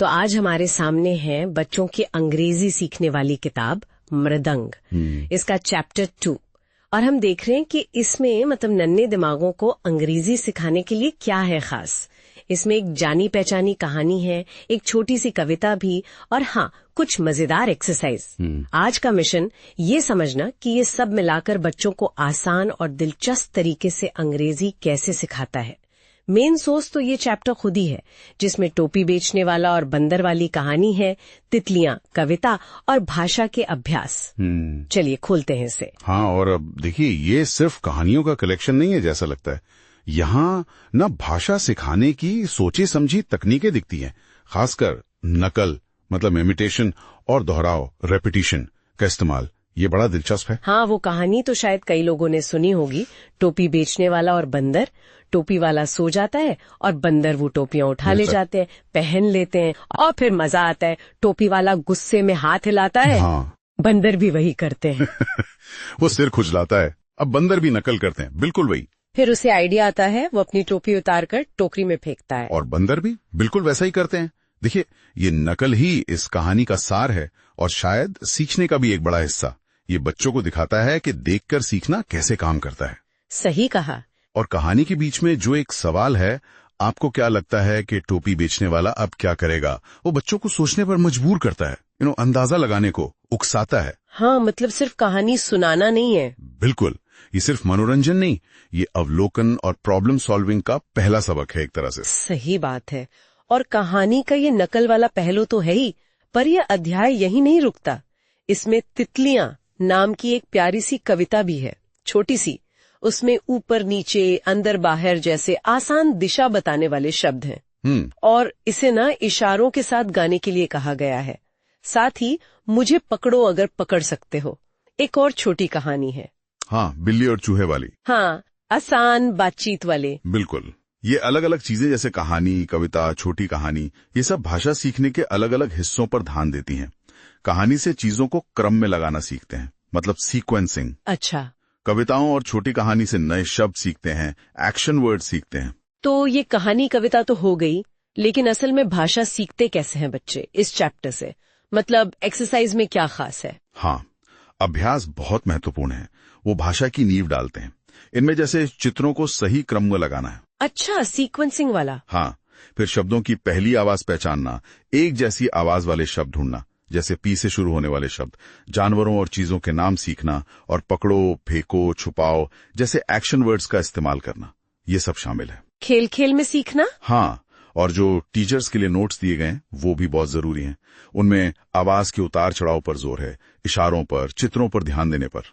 तो आज हमारे सामने है बच्चों की अंग्रेजी सीखने वाली किताब मृदंग। इसका चैप्टर 2 और हम देख रहे हैं कि इसमें मतलब नन्हे दिमागों को अंग्रेजी सिखाने के लिए क्या है खास। इसमें एक जानी पहचानी कहानी है, एक छोटी सी कविता भी, और हाँ, कुछ मजेदार एक्सरसाइज। आज का मिशन ये समझना कि ये सब मिलाकर बच्चों को आसान और दिलचस्प तरीके से अंग्रेजी कैसे सिखाता है। मेन सोर्स तो ये चैप्टर खुद ही है, जिसमें टोपी बेचने वाला और बंदर वाली कहानी है, तितलियां, कविता और भाषा के अभ्यास। चलिए खोलते हैं इसे। हाँ, और अब देखिए, ये सिर्फ कहानियों का कलेक्शन नहीं है जैसा लगता है। यहाँ न भाषा सिखाने की सोची समझी तकनीकें दिखती हैं, खासकर नकल मतलब इमिटेशन और दोहराव रेपिटिशन का इस्तेमाल। ये बड़ा दिलचस्प है। हाँ, वो कहानी तो शायद कई लोगों ने सुनी होगी, टोपी बेचने वाला और बंदर। टोपी वाला सो जाता है और बंदर वो टोपियां उठा ले जाते हैं, पहन लेते हैं और फिर मजा आता है। टोपी वाला गुस्से में हाथ हिलाता है, हाँ। बंदर भी वही करते हैं। वो सिर खुजलाता है, अब बंदर भी नकल करते हैं, बिल्कुल वही। फिर उसे आइडिया आता है, वो अपनी टोपी उतारकर टोकरी में फेंकता है और बंदर भी बिल्कुल वैसा ही करते हैं। देखिए, ये नकल ही इस कहानी का सार है और शायद सीखने का भी एक बड़ा हिस्सा। ये बच्चों को दिखाता है कि देखकर सीखना कैसे काम करता है। सही कहा। और कहानी के बीच में जो एक सवाल है, आपको क्या लगता है कि टोपी बेचने वाला अब क्या करेगा, वो बच्चों को सोचने पर मजबूर करता है, अंदाजा लगाने को उकसाता है। हाँ, मतलब सिर्फ कहानी सुनाना नहीं है। बिल्कुल, ये सिर्फ मनोरंजन नहीं, ये अवलोकन और प्रॉब्लम सॉल्विंग का पहला सबक है एक तरह से। सही बात है। और कहानी का ये नकल वाला पहलू तो है ही, पर यह अध्याय यही नहीं रुकता। इसमें तितलियां नाम की एक प्यारी सी कविता भी है, छोटी सी। उसमें ऊपर नीचे अंदर बाहर जैसे आसान दिशा बताने वाले शब्द हैं। और इसे ना इशारों के साथ गाने के लिए कहा गया है। साथ ही मुझे पकड़ो अगर पकड़ सकते हो, एक और छोटी कहानी है। हाँ, बिल्ली और चूहे वाली। हाँ, आसान बातचीत वाले। बिल्कुल। ये अलग अलग चीजें जैसे कहानी, कविता, छोटी कहानी, ये सब भाषा सीखने के अलग अलग हिस्सों पर ध्यान देती हैं। कहानी से चीजों को क्रम में लगाना सीखते हैं, मतलब सीक्वेंसिंग। अच्छा। कविताओं और छोटी कहानी से नए शब्द सीखते हैं, एक्शन वर्ड सीखते हैं। तो ये कहानी कविता तो हो गई, लेकिन असल में भाषा सीखते कैसे हैं बच्चे इस चैप्टर से? मतलब एक्सरसाइज में क्या खास है? हाँ, अभ्यास बहुत महत्वपूर्ण है। वो भाषा की नींव डालते हैं। इनमें जैसे चित्रों को सही क्रम में लगाना है। अच्छा, सीक्वेंसिंग वाला। हाँ, फिर शब्दों की पहली आवाज पहचानना, एक जैसी आवाज वाले शब्द ढूंढना, जैसे पी से शुरू होने वाले शब्द, जानवरों और चीजों के नाम सीखना, और पकड़ो, फेंको, छुपाओ जैसे एक्शन वर्ड्स का इस्तेमाल करना, ये सब शामिल है। खेल खेल में सीखना। हाँ, और जो टीचर्स के लिए नोट्स दिए गए वो भी बहुत जरूरी हैं। उनमें आवाज के उतार चढ़ाव पर जोर है, इशारों पर, चित्रों पर ध्यान देने पर।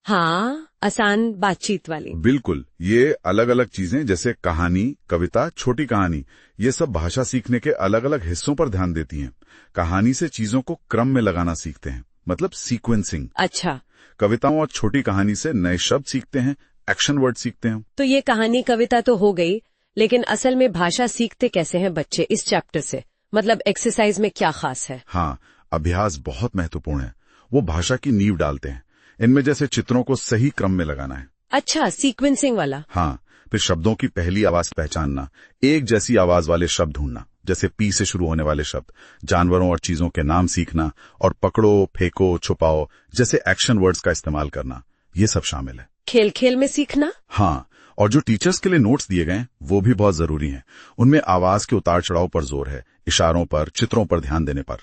हाँ, आसान बातचीत वाली। बिल्कुल, ये अलग अलग चीजें जैसे कहानी, कविता, छोटी कहानी, ये सब भाषा सीखने के अलग अलग हिस्सों पर ध्यान देती हैं। कहानी से चीजों को क्रम में लगाना सीखते हैं, मतलब सीक्वेंसिंग। अच्छा। कविताओं और छोटी कहानी से नए शब्द सीखते हैं, एक्शन वर्ड सीखते हैं। तो ये कहानी कविता तो हो गई, लेकिन असल में भाषा सीखते कैसे हैं बच्चे इस चैप्टर से? मतलब एक्सरसाइज में क्या खास है? हाँ, अभ्यास बहुत महत्वपूर्ण है। वो भाषा की नींव डालते हैं। इनमें जैसे चित्रों को सही क्रम में लगाना है। अच्छा, सीक्वेंसिंग वाला। हाँ, फिर शब्दों की पहली आवाज पहचानना, एक जैसी आवाज वाले शब्द ढूंढना, जैसे पी से शुरू होने वाले शब्द, जानवरों और चीजों के नाम सीखना, और पकड़ो, फेंको, छुपाओ जैसे एक्शन वर्ड्स का इस्तेमाल करना, ये सब शामिल है। खेल खेल में सीखना। हाँ, और जो टीचर्स के लिए नोट्स दिए गए हैं वो भी बहुत जरूरी हैं। उनमें आवाज के उतार चढ़ाव पर जोर है, इशारों पर, चित्रों पर ध्यान देने पर,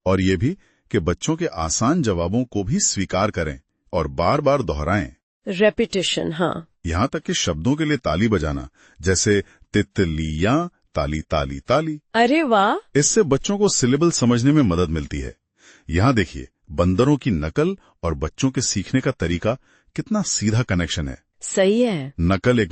और ये भी कि बच्चों के आसान जवाबों को भी स्वीकार करें और बार बार दोहराएं। रेपिटेशन, हाँ। यहाँ तक कि शब्दों के लिए ताली बजाना, जैसे तितलियां ताली ताली ताली। अरे वाह! इससे बच्चों को सिलेबल समझने में मदद मिलती है। यहाँ देखिए, बंदरों की नकल और बच्चों के सीखने का तरीका कितना सीधा कनेक्शन है। सही है। नकल एक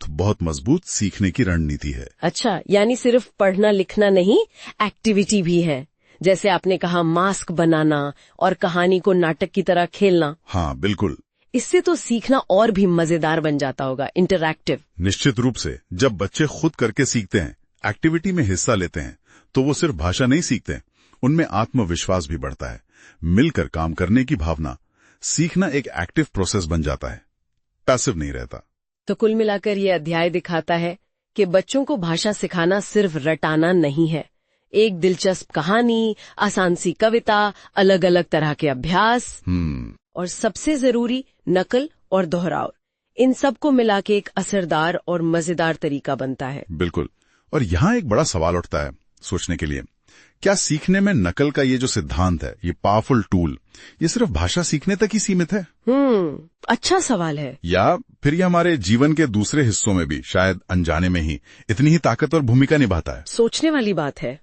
बहुत मजबूत सीखने की रणनीति है। अच्छा, यानी सिर्फ पढ़ना लिखना नहीं, एक्टिविटी भी है। जैसे आपने कहा, मास्क बनाना और कहानी को नाटक की तरह खेलना। हाँ, बिल्कुल। इससे तो सीखना और भी मजेदार बन जाता होगा, इंटरैक्टिव। निश्चित रूप से। जब बच्चे खुद करके सीखते हैं, एक्टिविटी में हिस्सा लेते हैं, तो वो सिर्फ भाषा नहीं सीखते, उनमें आत्मविश्वास भी बढ़ता है, मिलकर काम करने की भावना। सीखना एक एक्टिव प्रोसेस बन जाता है, पैसिव नहीं रहता। तो कुल मिलाकर ये अध्याय दिखाता है कि बच्चों को भाषा सिखाना सिर्फ रटाना नहीं है। एक दिलचस्प कहानी, आसान सी कविता, अलग अलग तरह के अभ्यास और सबसे जरूरी नकल और दोहराव, इन सब को मिला के एक असरदार और मजेदार तरीका बनता है। बिल्कुल। और यहाँ एक बड़ा सवाल उठता है सोचने के लिए, क्या सीखने में नकल का ये जो सिद्धांत है, ये पावरफुल टूल, ये सिर्फ भाषा सीखने तक ही सीमित है? अच्छा सवाल है। या फिर ये हमारे जीवन के दूसरे हिस्सों में भी, शायद अनजाने में ही, इतनी ही ताकतवर भूमिका निभाता है? सोचने वाली बात है।